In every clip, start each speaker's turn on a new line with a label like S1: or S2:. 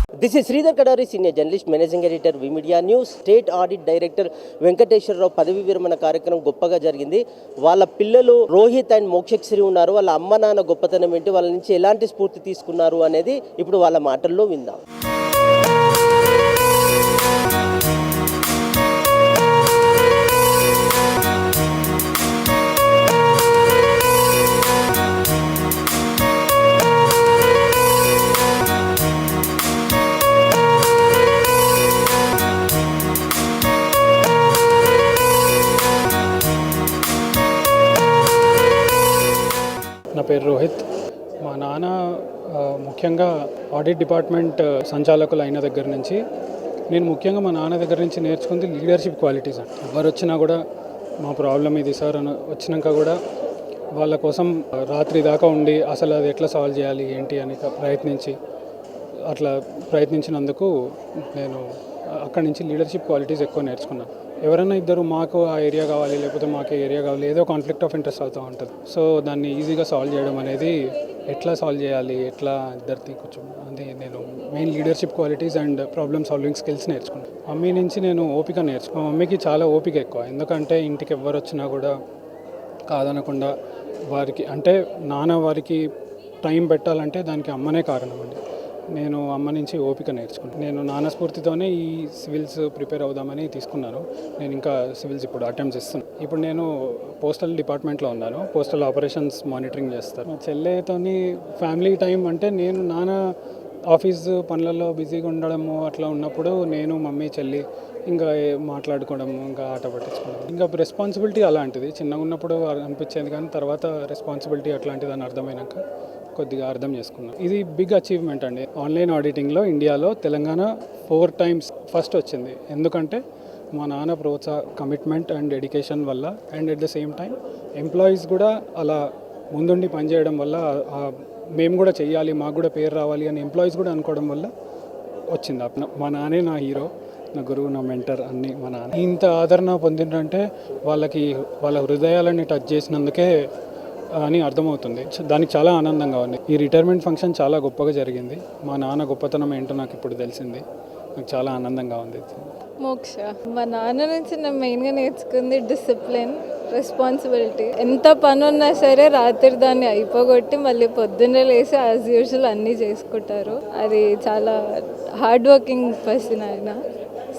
S1: This is Sridhar Kadari, Senior Journalist, Managing Editor, VMedia News. State audit director Venkateswara Rao పదవి విరమణ కార్యక్రమం గొప్పగా జరిగింది. వాళ్ళ పిల్లలు రోహిత్ అండ్ మోక్షశ్రీ ఉన్నారు. వాళ్ళ అమ్మ నాన్న గొప్పతనం ఏంటి, వాళ్ళ నుంచి ఎలాంటి స్ఫూర్తి తీసుకున్నారు అనేది ఇప్పుడు వాళ్ళ మాటల్లో విందాం.
S2: నా పేరు రోహిత్. మా నాన్న ముఖ్యంగా ఆడిట్ డిపార్ట్మెంట్ సంచాలకులు అయిన దగ్గర నుంచి నేను ముఖ్యంగా మా నాన్న దగ్గర నుంచి నేర్చుకుంది లీడర్షిప్ క్వాలిటీస్. ఎవరు వచ్చినా కూడా మా ప్రాబ్లం ఇది సార్ అని వచ్చినాక కూడా వాళ్ళ కోసం రాత్రి దాకా ఉండి అసలు అది ఎట్లా సాల్వ్ చేయాలి ఏంటి అని ప్రయత్నించినందుకు నేను అక్కడి నుంచి లీడర్షిప్ క్వాలిటీస్ ఎక్కువ నేర్చుకున్నాను. ఎవరైనా ఇద్దరు మాకు ఆ ఏరియా కావాలి లేకపోతే మాకు ఏరియా కావాలి, ఏదో కాన్ఫ్లిక్ట్ ఆఫ్ ఇంట్రెస్ట్ అవుతూ ఉంటుంది. సో దాన్ని ఈజీగా సాల్వ్ చేయడం అనేది, ఎట్లా సాల్వ్ చేయాలి, ఎట్లా ఇద్దరిది కొంచెం అది నేను main leadership qualities and problem solving skills నేర్చుకున్నాను. మమ్మీ నుంచి నేను ఓపిక నేర్చుకున్నాను. మా మమ్మీకి చాలా ఓపిక ఎక్కువ, ఎందుకంటే ఇంటికి ఎవరు వచ్చినా కూడా కాదనకుండా వారికి అంటే నాన్న వారికి టైం పెట్టాలంటే దానికి అమ్మనే కారణం అండి. నేను అమ్మ నుంచి ఓపిక నేర్చుకున్నాను. నేను నాన్న స్ఫూర్తితోనే ఈ సివిల్స్ ప్రిపేర్ అవుదామని తీసుకున్నాను. నేను ఇంకా సివిల్స్ ఇప్పుడు అటెంప్ట్స్ ఇస్తున్నాను. ఇప్పుడు నేను పోస్టల్ డిపార్ట్మెంట్లో ఉన్నాను. పోస్టల్ ఆపరేషన్స్ మానిటరింగ్ చేస్తాను. మా చెల్లెతోని ఫ్యామిలీ టైం అంటే నేను నాన్న ఆఫీస్ పనులలో బిజీగా ఉండడము అట్లా ఉన్నప్పుడు నేను మమ్మీ చెల్లి ఇంకా మాట్లాడుకోవడము, ఇంకా ఆట పట్టించుకోవడం, ఇంకా రెస్పాన్సిబిలిటీ అలాంటిది చిన్నగా ఉన్నప్పుడు అనిపించేది, కానీ తర్వాత రెస్పాన్సిబిలిటీ అట్లాంటిది అని అర్థమైనాక కొద్దిగా అర్థం చేసుకున్నాను. ఇది బిగ్ అచీవ్మెంట్ అండి. ఆన్లైన్ ఆడిటింగ్లో ఇండియాలో తెలంగాణ 4 times ఫస్ట్ వచ్చింది. ఎందుకంటే మా నాన్న కమిట్మెంట్ అండ్ డెడికేషన్ వల్ల, and at the same time employees కూడా అలా ముందుండి పనిచేయడం వల్ల, మేము కూడా చెయ్యాలి, మాకు కూడా పేరు రావాలి అని ఎంప్లాయీస్ కూడా అనుకోవడం వల్ల వచ్చింది. మా నాన్నే నా హీరో, నా గురువు, నా మెంటర్ అన్నీ మా నాన్న. ఇంత ఆదరణ పొందిందంటే వాళ్ళ హృదయాలని టచ్ చేసినందుకే అని అర్థమవుతుంది. దానికి చాలా ఆనందంగా ఉంది. ఈ రిటైర్మెంట్ ఫంక్షన్ చాలా గొప్పగా జరిగింది. మా నాన్న గొప్పతనం ఏంటో నాకు ఇప్పుడు తెలిసింది. నాకు చాలా ఆనందంగా ఉంది.
S3: మోక్ష, మా నాన్న నుంచి నేను మెయిన్గా నేర్చుకుంది డిసిప్లిన్, రెస్పాన్సిబిలిటీ. ఎంత పని ఉన్నా సరే రాత్రి దాన్ని అయిపోగొట్టి మళ్ళీ పొద్దున్నే లేసి యాజ్ యూజువల్ అన్నీ చేసుకుంటారు. అది చాలా హార్డ్ వర్కింగ్ పర్సన్ ఆయన.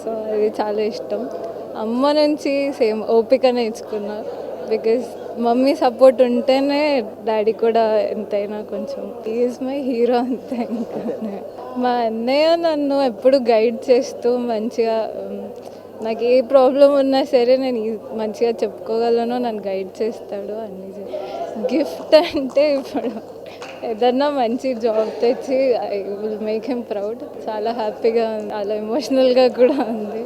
S3: సో అది చాలా ఇష్టం. అమ్మ నుంచి సేమ్ ఓపిక నేర్చుకున్నా. బికాజ్ మమ్మీ సపోర్ట్ ఉంటేనే డాడీ కూడా ఎంతైనా కొంచెం ఈజ్ మై హీరో అంతే. ఇంకా మా అన్నయ్య నన్ను ఎప్పుడు గైడ్ చేస్తూ మంచిగా, నాకు ఏ ప్రాబ్లం ఉన్నా సరే నేను మంచిగా చెప్పుకోగలను, నన్ను గైడ్ చేస్తాడు అన్నీ. గిఫ్ట్ అంటే ఇప్పుడు ఏదన్నా మంచి జాబ్ తెచ్చి I will make him proud. చాలా హ్యాపీగా ఉంది, చాలా ఎమోషనల్గా కూడా ఉంది.